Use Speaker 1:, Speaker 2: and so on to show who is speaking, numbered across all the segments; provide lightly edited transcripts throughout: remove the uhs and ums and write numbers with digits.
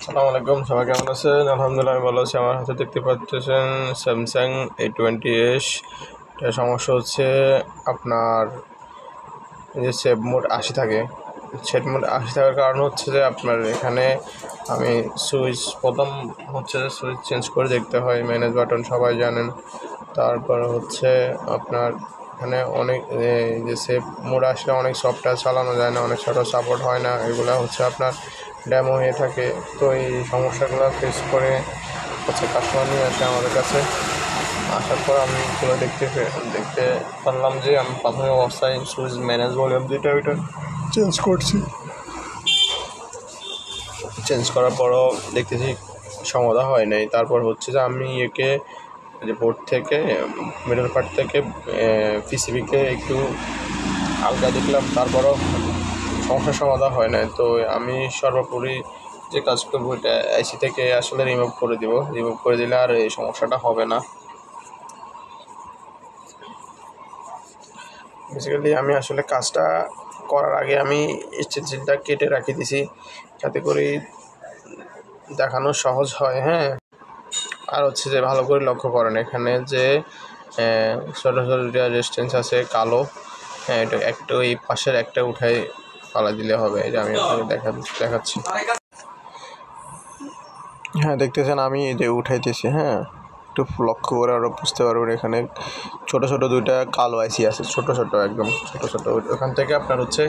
Speaker 1: আসসালামু আলাইকুম, সবাই কেমন আছেন? আলহামদুলিল্লাহ আমি ভালো আছি। আমার হাতে দেখতে পাচ্ছেন স্যামসাং A20s। এটা সমস্যা হচ্ছে আপনার যে সেভ মোড 80 থাকে। সেভ মোড 80 থাকার কারণ হচ্ছে যে আপনার এখানে আমি প্রথম হচ্ছে যে সুইচ চেঞ্জ করে দেখতে হয়, ম্যানেজ বাটন সবাই জানেন। তারপর হচ্ছে আপনার এখানে অনেক যে সেভ মোড আসলে অনেক সফটওয়্যার চালানো যায় না, অনেক সফটওয়্যার সাপোর্ট হয় না, এগুলো হচ্ছে আপনার ডেমো হয়ে থাকে। তো এই সমস্যাগুলো ফেস করে হচ্ছে কাস্টমার নিয়ে আসে আমাদের কাছে। আসার পর আমি এগুলো দেখতে পারলাম যে আমি প্রাথমিক অবস্থায় সুইচ ম্যানেজ ভলিউম যেটা ওইটা চেঞ্জ করার পরও দেখতেছি সমাধা হয় নাই। তারপর হচ্ছে যে আমি একে যে বোর্ড থেকে মিডল পার্ট থেকে পিসিবিকে একটু আলগা দেখলাম, তারপরও সমস্যার সমাধান হয় নাই। তো আমি সর্বোপরি যে কাজ করবো এটা আইসি থেকে আসলে রিমুভ করে দিলে আর এই সমস্যাটা হবে না। বেসিক্যালি আমি আসলে কাজটা করার আগে আমি স্টেনসিলটা কেটে রাখি দিছি যাতে করে দেখানো সহজ হয়। হ্যাঁ, আর হচ্ছে যে ভালো করে লক্ষ্য করেন এখানে যে ছোটো ছোটো দুটো রেজিস্ট্যান্স আছে কালো। হ্যাঁ, এটা একটা এই পাশের একটা উঠাই পালা দিলে হবে। এটা আমি আপনাকে দেখাচ্ছি। হ্যাঁ, দেখতেছেন আমি এই যে উঠাইতেছি। হ্যাঁ, একটু লক্ষ্য করে আরও বুঝতে পারবেন এখানে ছোটো ছোটো দুইটা কালো আইসি আছে, একদম ছোটো। ওখান থেকে আপনার হচ্ছে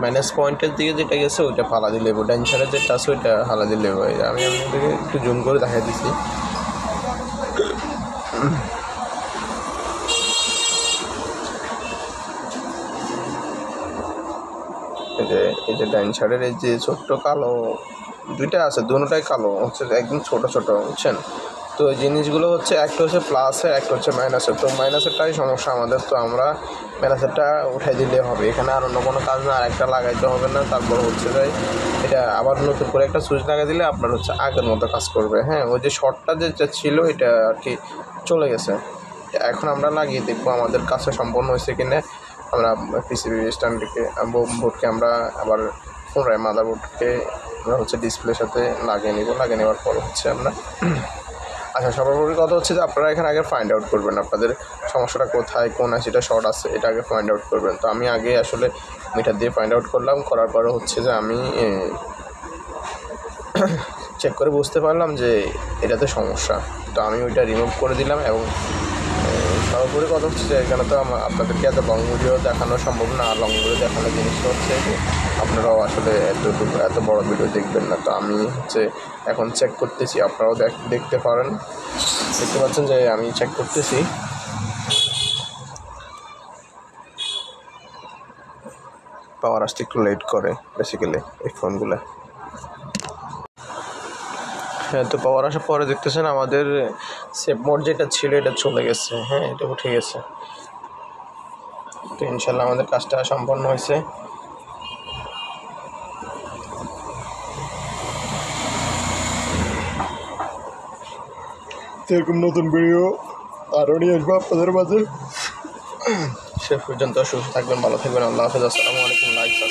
Speaker 1: মাইনাস পয়েন্টের দিকে যেটা গেছে ওইটা ফালা দিলে ডাইন সাইডে যেটা আছে ওইটা ফালা দিলে আমি আপনাদেরকে একটু জুম করে দেখাই দিচ্ছি। এই যে ডাইন সাইডের এই যে ছোট্ট কালো দুইটা আছে, দুটোটাই কালো হচ্ছে একদম ছোটো বুঝছেন। তো এই জিনিসগুলো হচ্ছে একটা হচ্ছে প্লাসের, একটা হচ্ছে মাইনাসের। তো মাইনাসেরটাই সমস্যা আমাদের, তো আমরা মাইনাসেরটা উঠাই দিলে হবে। এখানে আর অন্য কোনো কাজ না, আর একটা লাগাইতে হবে না। তারপর হচ্ছে যে এটা আবার নতুন করে একটা সুইচ লাগাই দিলে আপনার হচ্ছে আগের মতো কাজ করবে। হ্যাঁ, ওই যে শর্টটা যেটা ছিল এটা আর কি চলে গেছে। এখন আমরা লাগিয়ে দেখবো আমাদের কাজটা সম্পন্ন হয়েছে কিনা। আমরা পিসিবি স্ট্যান্ডকে বোর্ডকে আমরা আবার পুনরায় মাদারবোর্ডকে আমরা হচ্ছে ডিসপ্লের সাথে লাগিয়ে নেওয়ার পর হচ্ছে আমরা আচ্ছা, সর্বোপরি কথা হচ্ছে যে আপনারা এখানে আগে ফাইন্ড আউট করবেন আপনাদের সমস্যাটা কোথায়, কোন আইসিটা শর্ট আছে, এটা আগে ফাইন্ড আউট করবেন। তো আমি আগে আসলে মিটার দিয়ে ফাইন্ড আউট করলাম, করার পরে হচ্ছে যে আমি চেক করে বুঝতে পারলাম যে এটাতে সমস্যা। তো আমি ওইটা রিমুভ করে দিলাম। এবং সর্বোপরি কথা হচ্ছে যে এখানে তো আপনাদেরকে এত লং ভিডিও দেখানো সম্ভব না। আর লং ভিডিও দেখানোর জিনিসটা হচ্ছে যে আপনারাও আসলে এত বড় ভিডিও দেখবেন না। তো আমি হচ্ছে এখন চেক করতেছি, আপনারাও দেখতে পারেন। দেখতে পাচ্ছেন যে আমি চেক করতেছি। পাওয়ার আসতে একটু লেট করে বেসিক্যালি এই ফোনগুলো। হ্যাঁ, তো পাওয়ার আসার পরে দেখতেছেন আমাদের সেভ মোড যেটা ছিল এটা চলে গেছে। হ্যাঁ, এটা উঠে গেছে। তো ইনশাল্লাহ আমাদের কাজটা সম্পন্ন হয়েছে। এরকম নতুন ভিডিও আরও নিয়ে আসবো আপনাদের মাঝে। সে পর্যন্ত সুস্থ থাকবেন, ভালো থাকবেন। আল্লাহ হাফেজ। আসসালামু আলাইকুম।